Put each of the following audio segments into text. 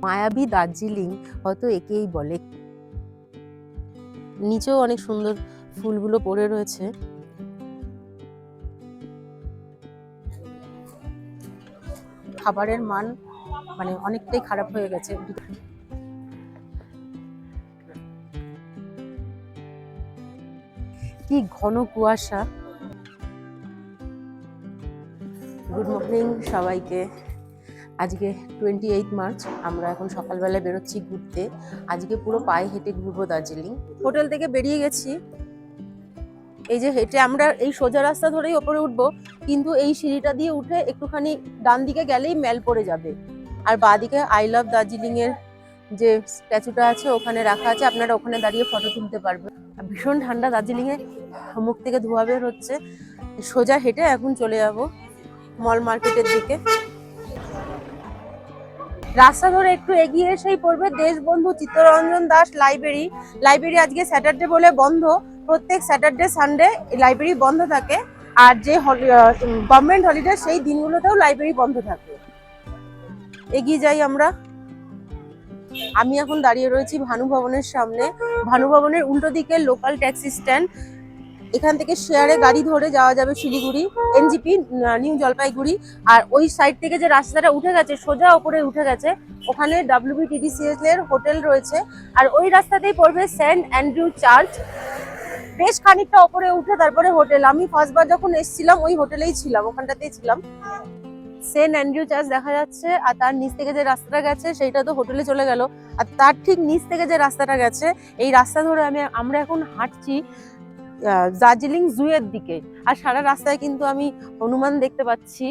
মায়াবী দার্জিলিং হয়তো একেই বলে। নিচেও অনেক সুন্দর ফুলগুলো পড়ে রয়েছে। খাবারের মান অনেকটাই খারাপ হয়ে গেছে। কি ঘন কুয়াশা। গুড মর্নিং সবাইকে। আজকে 28 মার্চ। আমরা এখন সকালবেলায় বেরোচ্ছি ঘুরতে। আজকে পুরো পায়ে হেঁটে ঘুরবো দার্জিলিং। হোটেল থেকে বেরিয়ে গেছি। এই যে হেঁটে আমরা এই সোজা রাস্তা ধরেই ওপরে উঠবো, কিন্তু এই সিঁড়িটা দিয়ে উঠে একটুখানি ডান দিকে গেলেই মেল পড়ে যাবে। আর বাঁদিকে আই লাভ দার্জিলিং এর যে স্ট্যাচুটা আছে ওখানে রাখা আছে, আপনারা ওখানে দাঁড়িয়ে ফটো তুলতে পারবেন। ভীষণ ঠান্ডা দার্জিলিং এ, মুখ থেকে ধোঁয়া বের হচ্ছে। সোজা হেঁটে এখন চলে যাব মল মার্কেটের দিকে। রাস্তা ধরে একটু এগিয়ে এসেই পড়বে দেশবন্ধু চিত্তরঞ্জন দাস লাইব্রেরি। লাইব্রেরি আজকে স্যাটারডে বলে বন্ধ। প্রত্যেক স্যাটারডে সানডে লাইব্রেরি বন্ধ থাকে, আর যে গভর্নমেন্ট হলিডে সেই দিনগুলোতেও লাইব্রেরি বন্ধ থাকে। এগিয়ে যাই আমরা। আমি এখন দাঁড়িয়ে রয়েছি ভানু ভবনের সামনে। ভানু ভবনের উল্টো দিকে লোকাল ট্যাক্সি স্ট্যান্ড। এখান থেকে শেয়ারে গাড়ি ধরে যাওয়া যাবে শিলিগুড়ি, এনজিপি, নিউ জলপাইগুড়ি। আর ওই সাইড থেকে যে রাস্তাটা উঠে গেছে সোজা ওপরে উঠে গেছে, ওখানে WBTDCL এর হোটেল রয়েছে। আর ওই রাস্তাতেই পড়বে সেন্ট অ্যান্ড্রু চার্চ। বেশ খানিকটা ওপরে উঠে তারপরে হোটেল। আমি ফার্স্টবার যখন এসেছিলাম ওই হোটেলেই ছিলাম, ওখানটাতেই ছিলাম। সেন্ট অ্যান্ড্রু চার্চ দেখা যাচ্ছে, আর তার নিচ থেকে যে রাস্তাটা গেছে সেইটা তো হোটেলে চলে গেল। আর তার ঠিক নিচ থেকে যে রাস্তাটা গেছে, এই রাস্তা ধরে আমরা এখন হাঁটছি দার্জিলিং জু এর দিকে। আর সারা রাস্তায় কিন্তু আমি হনুমান দেখতে পাচ্ছি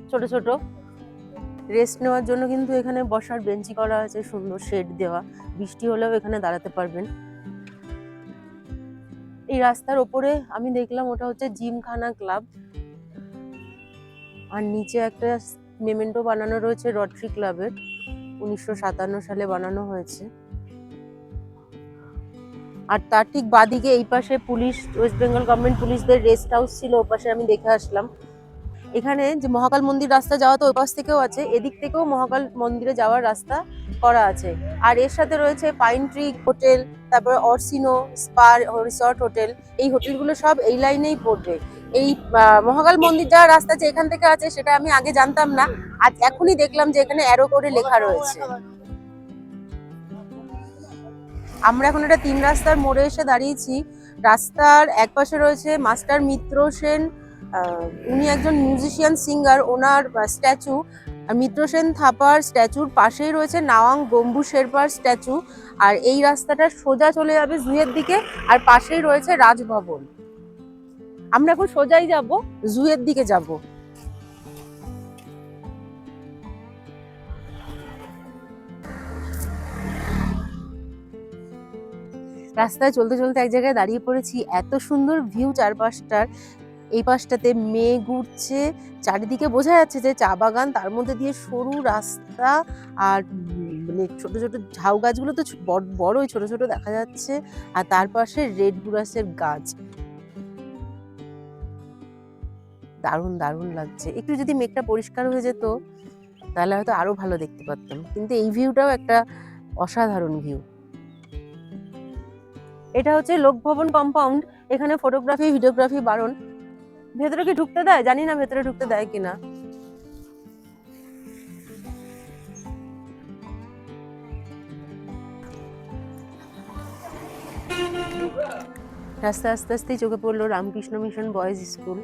ছোট ছোট। রেস্ট নেওয়ার জন্য কিন্তু এখানে বসার বেঞ্চি করা আছে, সুন্দর শেড দেওয়া। বৃষ্টি হলেও এখানে দাঁড়াতে পারবেন। এই রাস্তার ওপরে আমি দেখলাম ওটা হচ্ছে জিমখানা ক্লাব। আর নিচে একটা মেমেন্টো বানানো রয়েছে রটারি ক্লাবের, 1957 সালে বানানো হয়েছে। আর তার ঠিক বাদিকে এই পাশে পুলিশ, ওয়েস্ট বেঙ্গল গভর্নমেন্ট পুলিশদের রেস্ট হাউস ছিল, ও পাশে আমি দেখে আসলাম। এখানে যে মহাকাল মন্দির রাস্তা যাওয়া তো ওই পাশ থেকেও আছে, এদিক থেকেও মহাকাল মন্দিরে যাওয়ার রাস্তা করা আছে। আর এর সাথে রয়েছে পাইন ট্রি হোটেল, তারপর অরসিনো স্পা রিসর্ট হোটেল। এই হোটেলগুলো সব এই লাইনেই পড়বে। এই মহাকাল মন্দির যাওয়ার রাস্তা যে এখান থেকে আছে সেটা আমি আগে জানতাম না, আজ এখনই দেখলাম যে এখানে অ্যারো করে লেখা রয়েছে। আমরা এখন একটা 3 রাস্তার মোড়ে এসে দাঁড়িয়েছি। রাস্তার একপাশে রয়েছে মাস্টার মিত্র সেন, উনি একজন মিউজিশিয়ান সিঙ্গার, ওনার স্ট্যাচু। আর মিত্র সেন থাপার স্ট্যাচুর পাশেই রয়েছে নাওয়াং গম্বু শেরপার স্ট্যাচু। আর এই রাস্তাটা সোজা চলে যাবে জুয়ের দিকে, আর পাশেই রয়েছে রাজভবন। আমরা এখন সোজাই যাব, জুয়ের দিকে যাব। রাস্তায় চলতে চলতে এক জায়গায় দাঁড়িয়ে পড়েছি। এত সুন্দর ভিউ চারপাশটার। এই পাশটাতে মেঘ উঠছে, চারিদিকে বোঝা যাচ্ছে যে চা বাগান, তার মধ্যে দিয়ে সরু রাস্তা। আর ছোট ছোট ঝাউ গাছগুলো তো বড়ই ছোট ছোট দেখা যাচ্ছে। আর তার পাশে রেড গুরাসের গাছ। দারুণ দারুণ লাগছে। একটু যদি মেঘটা পরিষ্কার হয়ে যেত তাহলে হয়তো আরো ভালো দেখতে পারতাম, কিন্তু এই ভিউটাও একটা অসাধারণ ভিউ। এটা হচ্ছে লোকভবন কম্পাউন্ড। এখানে ফটোগ্রাফি ভিডিওগ্রাফি বারণ। ভেতরে কি ঢুকতে দেয় জানি না, ভেতরে ঢুকতে দেয় কিনা। রাস্তা আস্তে আস্তেই চোখে পড়লো রামকৃষ্ণ মিশন বয়েজ স্কুল।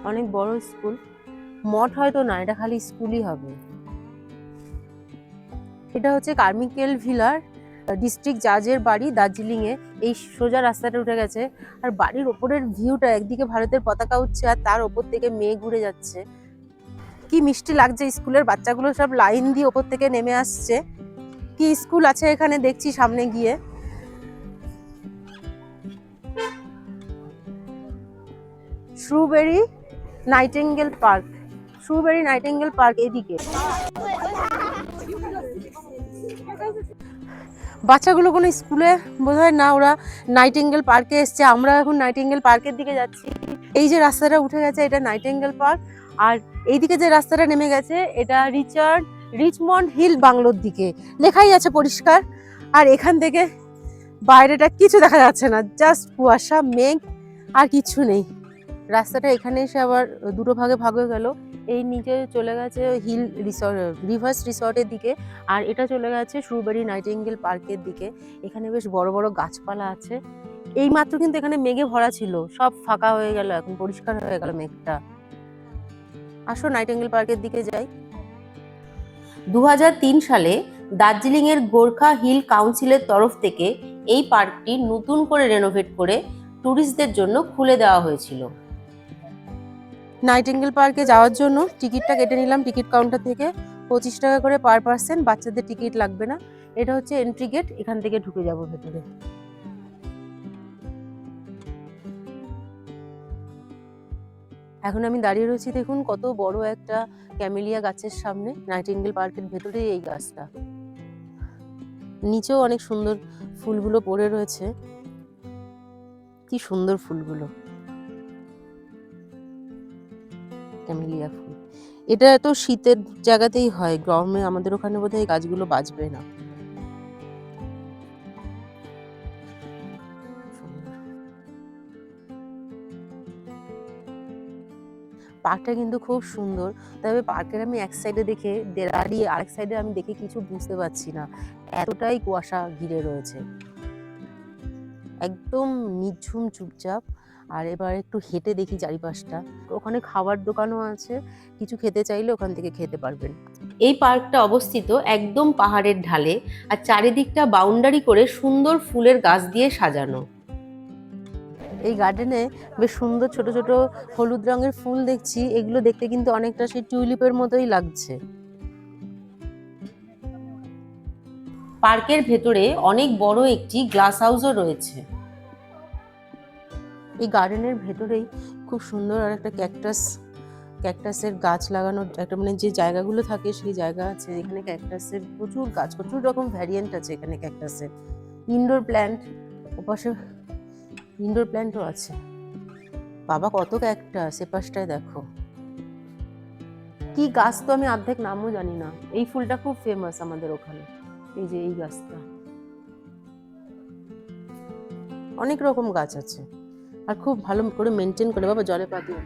অনেক বড় স্কুল, মঠ হয়তো না, এটা খালি স্কুলই হবে। এটা হচ্ছে কার্মিকেল ভিলার, ডিস্ট্রিক্ট জাজের বাড়ি দার্জিলিং এ। এই সোজা রাস্তাটা উঠে গেছে। আর বাড়ির ওপরের ভিউটা, একদিকে ভারতের পতাকা উঠছে আর তার ওপর থেকে মেঘ ঘুরে যাচ্ছে। কি মিষ্টি লাগছে। স্কুলের বাচ্চাগুলো সব লাইন দিয়ে ওপর থেকে নেমে আসছে। কি স্কুল আছে এখানে দেখছি সামনে গিয়ে। শ্রুবেরি নাইটিঙ্গেল পার্ক, শ্রুবেরি নাইটিঙ্গেল পার্ক এদিকে। বাচ্চাগুলো কোনো স্কুলে বোধহয় না, ওরা নাইটিঙ্গেল পার্কে এসছে। আমরা এখন নাইটিঙ্গেল পার্কের দিকে যাচ্ছি। এই যে রাস্তাটা উঠে গেছে এটা নাইটিঙ্গেল পার্ক, আর এইদিকে যে রাস্তাটা নেমে গেছে এটা রিচার্ড রিচমন্ড হিল বাংলোর দিকে, লেখাই আছে পরিষ্কার। আর এখান থেকে বাইরেটা কিছু দেখা যাচ্ছে না, জাস্ট কুয়াশা, মেঘ, আর কিছু নেই। রাস্তাটা এখানে এসে আবার দুটো ভাগে ভাগ হয়ে গেল। এই নিচে চলে গেছে হিল রিসর্ট, রিভার্স রিসর্টের দিকে, আর এটা চলে গেছে শ্রুবেরি নাইটিঙ্গেল পার্কের দিকে। এখানে বেশ বড় বড় গাছপালা আছে। এই মাত্র কিন্তু এখানে মেঘে ভরা ছিল, সব ফাঁকা হয়ে গেল, এখন পরিষ্কার হয়ে গেল মেঘটা। আসো নাইটিঙ্গেল পার্কের দিকে যাই। 2003 সালে দার্জিলিং এর গোর্খা হিল কাউন্সিলের তরফ থেকে এই পার্কটি নতুন করে রেনোভেট করে ট্যুরিস্টদের জন্য খুলে দেওয়া হয়েছিল। নাইটিঙ্গেল পার্কে যাওয়ার জন্য টিকিটটা কেটে নিলাম টিকিট কাউন্টার থেকে, 25 টাকা করে পার পার্সন, বাচ্চাদের টিকিট লাগবে না। এটা হচ্ছে এন্ট্রি গেট, এখান থেকে ঢুকে যাব ভেতরে। এখন আমি দাঁড়িয়ে রয়েছি, দেখুন কত বড় একটা ক্যামেলিয়া গাছের সামনে। নাইটিঙ্গেল পার্কের ভেতরেই এই গাছটা, নিচেও অনেক সুন্দর ফুলগুলো পড়ে রয়েছে, কি সুন্দর ফুলগুলো, ক্যামেলিয়া ফুল। এটা তো শীতের জায়গাতেই হয়, গরমে আমাদের ওখানে বোধহয় এই গাছগুলো বাঁচবে না। পার্কটা কিন্তু খুব সুন্দর, তবে পার্কের আমি এক সাইডে দেখে দাঁড়িয়ে আরেক সাইডে আমি দেখে কিছু বুঝতে পারছি না, এতটাই কুয়াশা ঘিরে রয়েছে, একদম নিঝুম চুপচাপ। আর এবার একটু হেঁটে দেখি চারিপাশটা, ওখানে খাবার দোকানও আছে, কিছু খেতে চাইলে ওখান থেকে খেতে পারবেন। এই পার্কটা অবস্থিত একদম পাহাড়ের ঢালে, আর চারিদিকটা বাউন্ডারি করে সুন্দর ফুলের গাছ দিয়ে সাজানো। এই গার্ডেনে বেশ সুন্দর ছোট ছোট হলুদ রঙের ফুল দেখছি, এগুলো দেখতে কিন্তু অনেকটা সেই টিউলিপের মতোই লাগছে। পার্কের ভেতরে অনেক বড় একটি গ্লাস হাউসও রয়েছে। এই গার্ডেনের ভেতরেই খুব সুন্দর আর একটা ক্যাকটাসের গাছ লাগানোর একটা, মানে যে জায়গাগুলো থাকে সেই জায়গা আছে, এখানে ক্যাকটাসের প্রচুর গাছ, প্রচুর রকম ভ্যারিয়েন্ট আছে এখানে ক্যাকটাসের। ইনডোর প্ল্যান্ট, ওপাশে ইনডোর প্ল্যান্টও আছে। বাবা কত ক্যাকটাস, এপাশটায় দেখো কি গাছ, তো আমি অর্ধেক নামও জানি না। এই ফুলটা খুব ফেমাস আমাদের ওখানে, এই যে এই গাছটা। অনেক রকম গাছ আছে আর খুব ভালো করে মেনটেন করে, বাবা জলে পা দিও।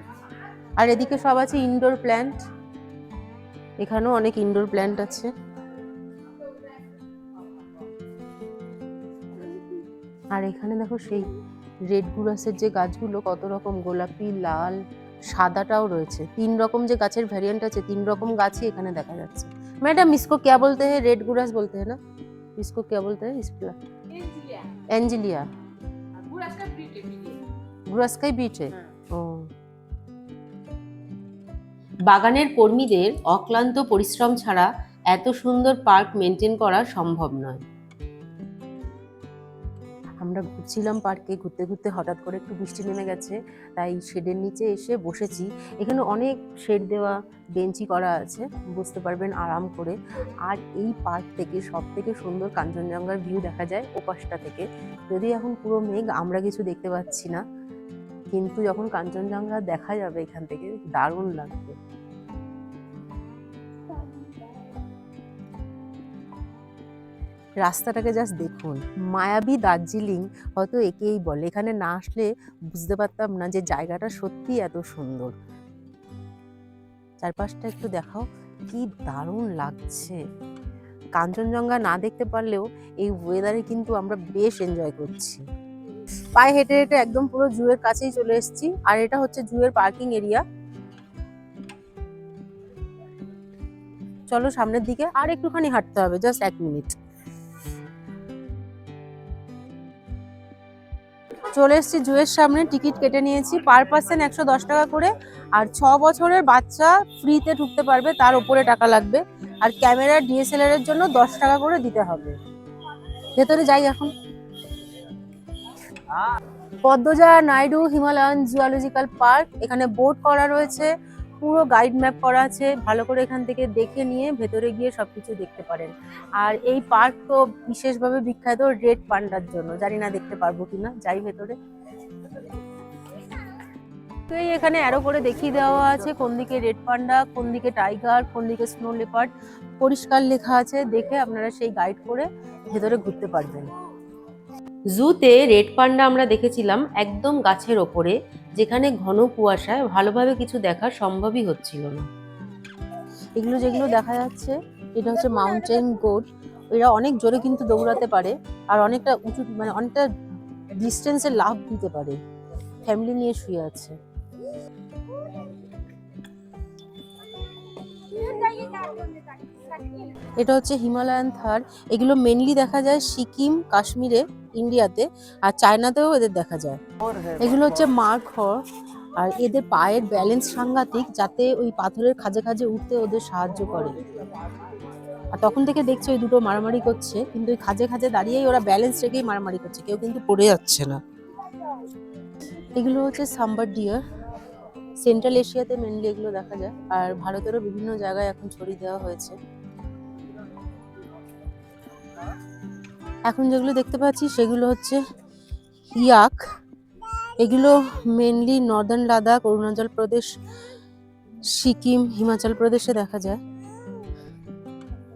আর এদিকে সব আছে ইনডোর প্ল্যান্ট, এখানেও অনেক ইনডোর প্ল্যান্ট আছে। আর এখানে দেখো সেই রেড গুরাসের যে গাছগুলো, কত রকম, গোলাপি, লাল, সাদাটাও রয়েছে। 3 রকম যে গাছের ভ্যারিয়েন্ট আছে, 3 রকম গাছই এখানে দেখা যাচ্ছে। मैडम इसको क्या बोलते हैं? रेड गुरास बोलते हैं ना, इसको क्या बोलते हैं? इस एंजिलिया, गुरास का ही बीज है। ও বাগানের কর্মীদের অক্লান্ত পরিশ্রম ছাড়া এত সুন্দর পার্ক মেনটেন করা সম্ভব নয়। আমরা ঘুরছিলাম পার্কে, ঘুরতে ঘুরতে হঠাৎ করে একটু বৃষ্টি নেমে গেছে, তাই শেডের নিচে এসে বসেছি। এখানে অনেক শেড দেওয়া বেঞ্চি করা আছে, বসতে পারবেন আরাম করে। আর এই পার্ক থেকে সব থেকে সুন্দর কাঞ্চনজঙ্ঘার ভিউ দেখা যায় ওপাশটা থেকে। যদি এখন পুরো মেঘ, আমরা কিছু দেখতে পাচ্ছি না, কিন্তু যখন কাঞ্চনজঙ্ঘা দেখা যাবে এখান থেকে দারুণ লাগবে। রাস্তাটাকে জাস্ট দেখুন, মায়াবী দার্জিলিং হয়তো একেই বলে। এখানে না আসলে বুঝতে পারতাম না যে জায়গাটা সত্যি এত সুন্দর। চারপাশটা একটু দেখাও, কি দারুণ লাগছে। কাঞ্চনজঙ্ঘা না দেখতে পারলেও এই ওয়েদারে কিন্তু আমরা বেশ এনজয় করছি। পায়ে হেঁটে হেঁটে একদম পুরো জুয়ের কাছেই চলে এসেছি, আর এটা হচ্ছে জুয়ের পার্কিং এরিয়া। চলো সামনের দিকে, আর একটুখানি হাঁটতে হবে, জাস্ট 1 মিনিট। চলে এসেছি জুয়ের সামনে, টিকিট কেটে নিয়েছি, পার পার্সন 110 টাকা করে। আর 6 বছরের বাচ্চা ফ্রিতে ঢুকতে পারবে, তার উপরে টাকা লাগবে। আর ক্যামেরা DSLR এর জন্য 10 টাকা করে দিতে হবে। ভেতরে যাই এখন। Padmaja Naidu Himalayan zoological park, এখানে বোট করা রয়েছে, পুরো গাইড ম্যাপ করা আছে, ভালো করে এখান থেকে দেখে নিয়ে ভেতরে গিয়ে সবকিছু দেখতে পারেন। আর এই পার্ক তো বিশেষভাবে বিখ্যাত রেড পান্ডার জন্য, জানি না দেখতে পারবো কিনা, যাই ভেতরে। তো এই এখানে অ্যারো করে দেখিয়ে দেওয়া আছে কোন দিকে রেড পান্ডা, কোন দিকে টাইগার, কোন দিকে স্নো লেপার্ড, পরিষ্কার লেখা আছে। দেখে আপনারা সেই গাইড করে ভেতরে ঘুরতে পারবেন। জুতে রেড পান্ডা আমরা দেখেছিলাম একদম গাছের ওপরে, যেখানে ঘন কুয়াশায় ভালোভাবে কিছু দেখা সম্ভবই হচ্ছিল না। এগুলো যেগুলো দেখা যাচ্ছে এটা হচ্ছে মাউন্টেন গোট। এরা অনেক জোরে কিন্তু দৌড়াতে পারে আর অনেকটা উঁচু, মানে অনেকটা ডিস্টেন্সে লাফ দিতে পারে। ফ্যামিলি নিয়ে শুয়ে আছে। এটা হচ্ছে হিমালয়ান থার। এগুলো মেনলি দেখা যায় সিকিম, কাশ্মীরে, ইন্ডিয়াতে, আর চায়নাতেও এদের দেখা যায়। এগুলো হচ্ছে মার্ক হর্স, আর এদের পায়ের ব্যালেন্স সাংঘাতিক, যাতে ওই পাথরের খাঁজে খাঁজে উঠতে ওদের সাহায্য করে। আর তখন থেকে দেখছি ওই দুটো মারামারি করছে, কিন্তু ওই খাঁজে খাঁজে দাঁড়িয়েই ওরা ব্যালেন্স রেখেই মারামারি করছে, কেউ কিন্তু পড়ে যাচ্ছে না। এগুলো হচ্ছে সাম্বার ডিয়ার। সেন্ট্রাল এশিয়াতে মেনলি এগুলো দেখা যায়, আর ভারতেরও বিভিন্ন জায়গায় এখন ছড়িয়ে দেওয়া হয়েছে। এখন যেগুলো দেখতে পাচ্ছি সেগুলো হচ্ছে ইয়াক। এগুলো মেনলি নর্দার্ন লাদাখ, অরুণাচল প্রদেশ, সিকিম, হিমাচল প্রদেশে দেখা যায়।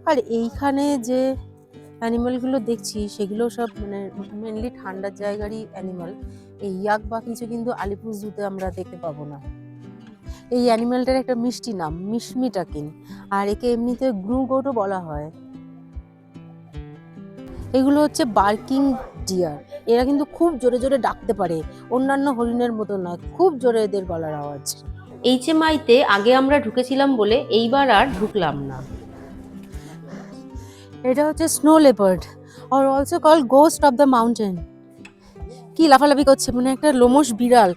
আর এইখানে যে অ্যানিমালগুলো দেখছি সেগুলো সব মানে মেনলি ঠান্ডার জায়গারই অ্যানিমাল। এই ইয়াক বা কিছু কিন্তু আলিপুর জুতে আমরা দেখতে পাবো না। এই অ্যানিমালটার একটা মিষ্টি নাম মিশমিটাকিন, আর একে এমনিতে গ্রু গোটও বলা হয়। এগুলো হচ্ছে বার্কিং ডিয়ার। এরা কিন্তু খুব জোরে জোরে ডাকতে পারে, অন্যান্য হরিণের মতো নয়, খুব জোরে এদের গলার আওয়াজ। এইচএমআইতে আগে আমরা ঢুকেছিলাম বলে এইবার আর ঢুকলাম না। এটা হচ্ছে snow leopard, are also call ghost of the mountain. কি লাফালাফি করছে, মানে একটা লোমশ বিড়াল।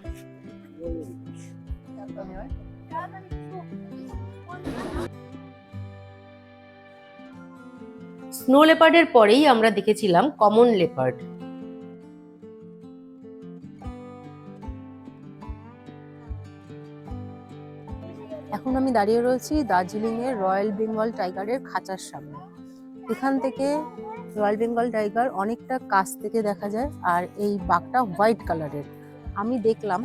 স্নো লেপার্ডের পরেই আমরা দেখেছিলাম কমন লেপার্ড। এখন আমি দাঁড়িয়ে রয়েছি দার্জিলিং এর রয়্যাল বেঙ্গল টাইগারের খাঁচার সামনে। এখান থেকে রয়্যাল বেঙ্গল টাইগার অনেকটা কাছ থেকে দেখা যায়, আর এই বাঘটা হোয়াইট কালারের। আমি দেখলাম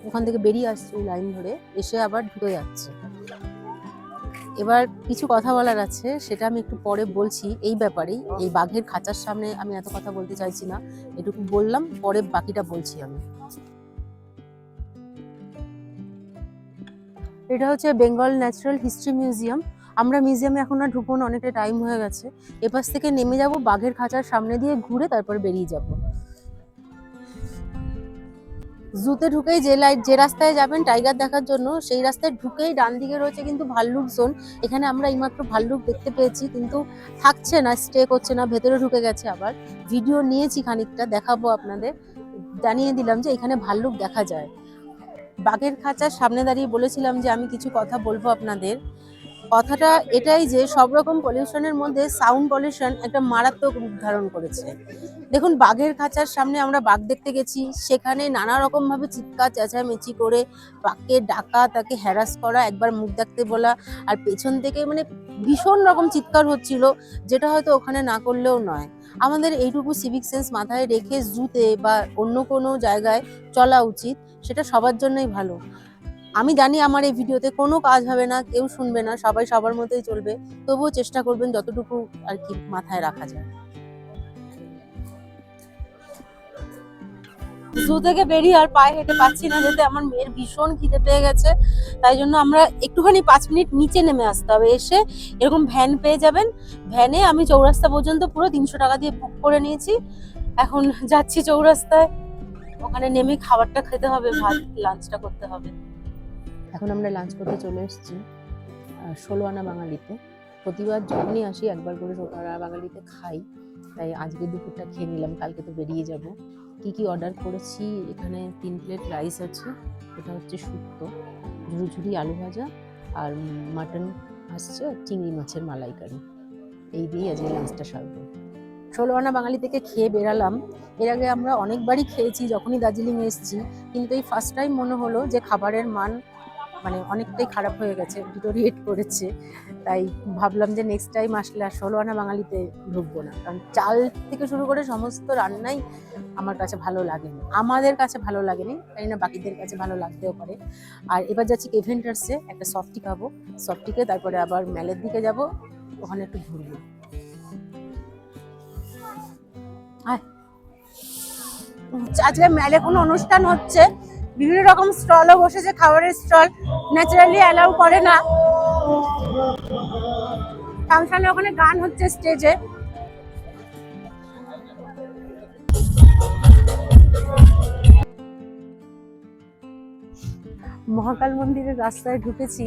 ওখান থেকে বেরিয়ে আসছে ওই লাইন ধরে, এসে আবার ঢুকে যাচ্ছে। এবার কিছু কথা বলার আছে, সেটা আমি একটু পরে বলছি। এই ব্যাপারেই, এই বাঘের খাঁচার সামনে আমি এত কথা বলতে চাইছি না, এটুকু বললাম, পরে বাকিটা বলছি আমি। এটা হচ্ছে বেঙ্গল ন্যাচারাল হিস্ট্রি মিউজিয়াম। আমরা মিউজিয়ামে এখন আর ঢুকবো না, অনেকটা টাইম হয়ে গেছে। এপাশ থেকে নেমে যাব, বাঘের খাঁচার সামনে দিয়ে ঘুরে তারপর বেরিয়ে যাব। জুতে ঢুকেই যে রাস্তায় যাবেন টাইগার দেখার জন্য, সেই রাস্তায় ঢুকেই ডান দিকে রয়েছে কিন্তু ভাল্লুক জোন। এখানে আমরা এইমাত্র ভাল্লুক দেখতে পেয়েছি, কিন্তু থাকছে না, স্টে করছে না, ভেতরে ঢুকে গেছে। আবার ভিডিও নিয়েছি খানিকটা, দেখাবো আপনাদের। জানিয়ে দিলাম যে এখানে ভাল্লুক দেখা যায়। বাঘের খাঁচার সামনে দাঁড়িয়ে বলেছিলাম যে আমি কিছু কথা বলবো আপনাদের। কথাটা এটাই যে সব রকম পলিউশনের মধ্যে সাউন্ড পলিউশন একটা মারাত্মক রূপ ধারণ করেছে। দেখুন, বাঘের খাঁচার সামনে আমরা বাঘ দেখতে গেছি, সেখানে নানা রকম ভাবে চিৎকার চেঁচামেচি করে বাঘকে ডাকা, তাকে হ্যারাস করা, একবার মুখ দেখতে বলা, আর পেছন থেকে মানে ভীষণ রকম চিৎকার হচ্ছিল, যেটা হয়তো ওখানে না করলেও নয়। আমাদের এইটুকু সিভিক সেন্স মাথায় রেখে জুতে বা অন্য কোনো জায়গায় চলা উচিত, সেটা সবার জন্যই ভালো। আমি জানি আমার এই ভিডিওতে কোনো কাজ হবে না, কেউ শুনবে না, সবাই সবার মতোই চলবে, তবুও চেষ্টা করবেন যতটুকু আর কি মাথায় রাখা যায়। জু থেকে বেরিয়ে আর পায়ে হেঁটে পাচ্ছি না যেতে, আমার মেয়ের ভীষণ খিদে পেয়ে গেছে। তাই জন্য আমরা একটুখানি 5 মিনিট নিচে নেমে আসতে হবে। এসে এরকম ভ্যান পেয়ে যাবেন, ভ্যানে আমি চৌরাস্তা পর্যন্ত পুরো 300 টাকা দিয়ে বুক করে নিয়েছি। এখন যাচ্ছি চৌরাস্তায়, ওখানে নেমে খাবারটা খেতে হবে, ভাত লাঞ্চটা করতে হবে। এখন আমরা লাঞ্চ করতে চলে এসেছি 16 আনা বাঙালিতে। প্রতিবার যখনই আসি একবার করে 16 আনা বাঙালিতে খাই, তাই আজকে দুপুরটা খেয়ে নিলাম, কালকে তো বেরিয়ে যাব। কি কি অর্ডার করেছি, এখানে 3 প্লেট রাইস আছে, এটা হচ্ছে শুক্তো, ঝুড়ি আলু ভাজা, আর মাটন আসছে, চিংড়ি মাছের মালাইকারি। এই দিয়েই আজকে লাঞ্চটা সারবো। 16 আনা বাঙালি থেকে খেয়ে বেরালাম। এর আগে আমরা অনেকবারই খেয়েছি যখনই দার্জিলিং এসেছি, কিন্তু এই ফার্স্ট টাইম মনে হলো যে খাবারের মান মানে অনেকটাই খারাপ হয়ে গেছে, ডিটোরিয়েট করেছে। তাই ভাবলাম যে নেক্সট টাইম আসলে আর 16 আনা বাঙালিতে ঢুকবো না, কারণ চাল থেকে শুরু করে সমস্ত রান্নাই আমার কাছে ভালো লাগেনি, আমাদের কাছে ভালো লাগেনি, জানি না বাকিদের কাছে ভালো লাগতেও পারে। আর এবার যাচ্ছি কেভেন্টার্সে, একটা সফটি খাবো, সফটিকে তারপরে আবার ম্যালের দিকে যাব, ওখানে একটু ঘুরবো। আজকে ম্যালে কোনো অনুষ্ঠান হচ্ছে, বিভিন্ন রকম স্টলও বসেছে, খাবারের স্টল, ন্যাচারালি অ্যালাউ করে না। ফাংশনে ওখানে গান হচ্ছে স্টেজে। মহাকাল মন্দিরের রাস্তায় ঢুকেছি,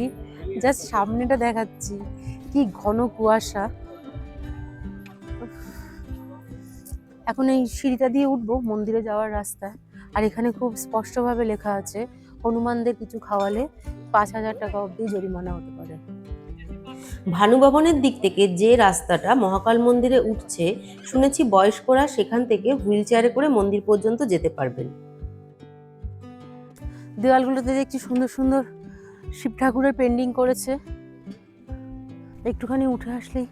জাস্ট সামনেটা দেখাচ্ছি, কি ঘন কুয়াশা। এখন এই সিঁড়িটা দিয়ে উঠবো মন্দিরে যাওয়ার রাস্তা। আর এখানে খুব স্পষ্টভাবে লেখা আছে, হনুমানদের কিছু খাওয়ালে 5,000 টাকা অবধি জরিমানা হতে পারে। ভানুভবনের দিক থেকে যে রাস্তাটা মহাকাল মন্দিরে উঠছে, শুনেছি বয়স্করা সেখান থেকে হুইল চেয়ারে করে মন্দির পর্যন্ত যেতে পারবেন। দেওয়ালগুলোতে দেখছি সুন্দর সুন্দর শিব ঠাকুরের পেন্টিং করেছে। একটুখানি উঠে আসলেই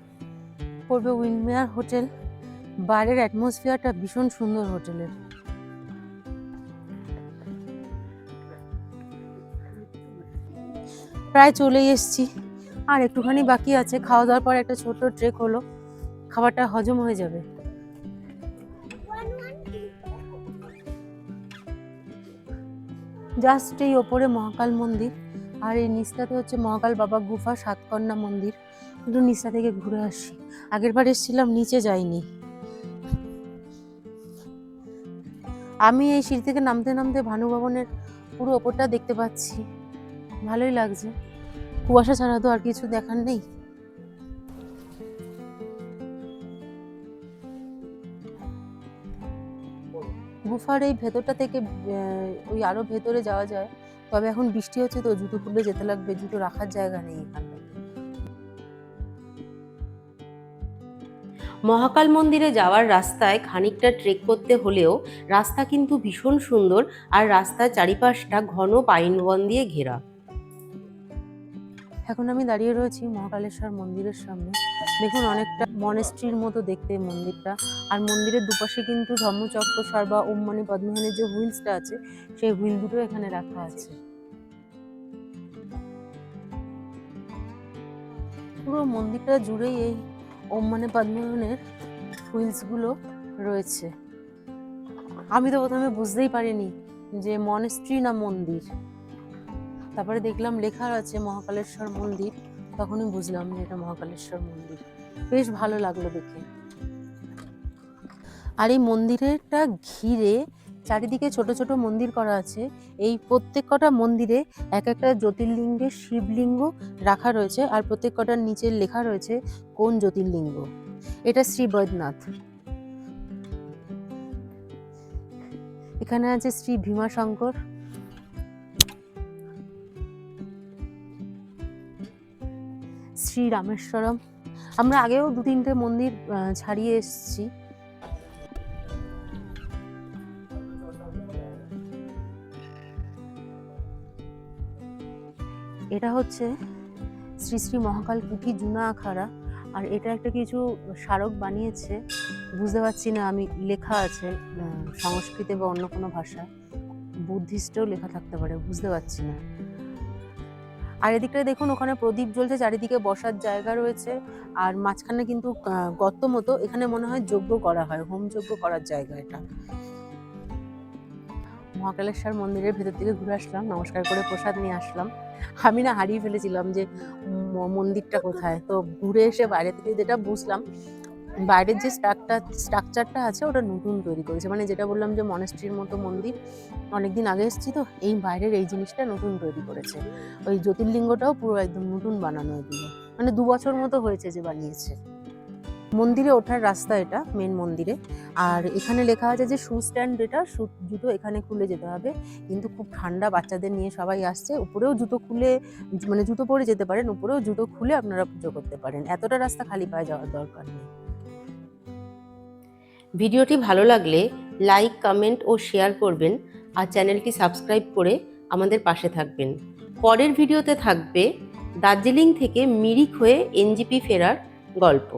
পড়বে উইন্ডমেয়ার হোটেল। বাইরের অ্যাটমসফিয়ারটা ভীষণ সুন্দর হোটেলের। প্রায় চলেই এসছি, আর একটুখানি বাকি আছে। খাওয়া দাওয়ার পর একটা ছোট ট্রেক হলো, খাবারটা হজম হয়ে যাবে। জাস্ট এই ওপরে মহাকাল মন্দির, আর এই নিচটাতে হচ্ছে মহাকাল বাবা গুফা সাতকন্যা মন্দির। একটু নিচটা থেকে ঘুরে আসি, আগের বার এসেছিলাম নিচে যাইনি। আমি এই সিঁড়ি থেকে নামতে নামতে ভানুভবনের পুরো ওপরটা দেখতে পাচ্ছি, ভালোই লাগছে। কুয়াশা ছাড়া তো আর কিছু দেখার নেই। গুফার এই ভেতরটা থেকে ওই আরো ভেতরে যাওয়া যায়, তবে এখন বৃষ্টি হচ্ছে তো জুতো খুলে যেতে লাগবে, জুতো রাখার জায়গা নেই এখানটা। মহাকাল মন্দিরে যাওয়ার রাস্তায় খানিকটা ট্রেক করতে হলেও রাস্তা কিন্তু ভীষণ সুন্দর, আর রাস্তার চারিপাশটা ঘন পাইন বন দিয়ে ঘেরা। এখন আমি দাঁড়িয়ে রয়েছি মহাকালেশ্বর মন্দিরের সামনে। দেখুন অনেকটা মনেস্ট্রির মতো দেখতে মন্দিরটা, আর মন্দিরের দুপাশে কিন্তু ধর্মচক্র সর্বা ওম মণি পদ্মহনের যে হুইলসটা আছে, সেই হুইল দুটো এখানে রাখা আছে। পুরো মন্দিরটা জুড়েই এই ওম মণি পদ্মহনের হুইলস গুলো রয়েছে। আমি তো প্রথমে বুঝতেই পারিনি যে মনেস্ট্রি না মন্দির, তারপরে দেখলাম লেখা আছে মহাকালেশ্বর মন্দির, তখনই বুঝলাম যে এটা মহাকালেশ্বর মন্দির। বেশ ভালো লাগলো দেখে। আর এই মন্দিরেরটা ঘিরে চারিদিকে ছোট ছোট মন্দির করা আছে। এই প্রত্যেক কটা মন্দিরে এক একটা জ্যোতির্লিঙ্গের শিবলিঙ্গ রাখা রয়েছে, আর প্রত্যেক কটার নিচে লেখা রয়েছে কোন জ্যোতির্লিঙ্গ। এটা শ্রী বৈদ্যনাথ, এখানে আছে শ্রী ভীমাশঙ্কর, শ্রী রামেশ্বরম। আমরা আগেও 2-3টে মন্দির ছাড়িয়ে এসেছি। এটা হচ্ছে শ্রী শ্রী মহাকাল কুঠি জুনা আখাড়া, আর এটা একটা কিছু স্মারক বানিয়েছে, বুঝতে পারছি না আমি, লেখা আছে সংস্কৃতে বা অন্য কোনো ভাষা, বুদ্ধিস্টেও লেখা থাকতে পারে, বুঝতে পারছি না। আর এদিকটায় দেখুন ওখানে প্রদীপ জ্বলছে, চারিদিকে বসার জায়গা রয়েছে, আর মাঝখানে কিন্তু গর্ত মতো, এখানে মনে হয় যজ্ঞ করা হয়, হোম যজ্ঞ করার জায়গা এটা। মহাকালেশ্বর মন্দিরের ভেতর থেকে ঘুরে আসলাম, নমস্কার করে প্রসাদ নিয়ে আসলাম। আমি না হারিয়ে ফেলেছিলাম যে মন্দিরটা কোথায়, তো ঘুরে এসে বাইরে থেকে যেটা বুঝলাম, বাইরের যে স্ট্রাকচারটা আছে ওটা নতুন তৈরি করেছে, মানে যেটা বললাম যে মনেস্ট্রির মতো মন্দির, অনেকদিন আগে এসেছি তো, এই বাইরের এই জিনিসটা নতুন তৈরি করেছে। ওই জ্যোতির্লিঙ্গটাও পুরো একদম নতুন বানানো, এগুলো মানে 2 বছর মতো হয়েছে যে বানিয়েছে। মন্দিরে ওঠার রাস্তা এটা, মেন মন্দিরে। আর এখানে লেখা আছে যে শু স্ট্যান্ড, যেটা জুতো এখানে খুলে যেতে হবে, কিন্তু খুব ঠান্ডা, বাচ্চাদের নিয়ে সবাই আসছে, উপরেও জুতো খুলে, মানে জুতো পরে যেতে পারেন, উপরেও জুতো খুলে আপনারা পুজো করতে পারেন, এতটা রাস্তা খালি পায়ে যাওয়ার দরকার নেই। ভিডিওটি ভালো লাগলে লাইক, কমেন্ট ও শেয়ার করবেন, আর চ্যানেলটি সাবস্ক্রাইব করে আমাদের পাশে থাকবেন। পরের ভিডিওতে থাকবে দার্জিলিং থেকে মিরিক হয়ে এনজিপি ফেরার গল্প।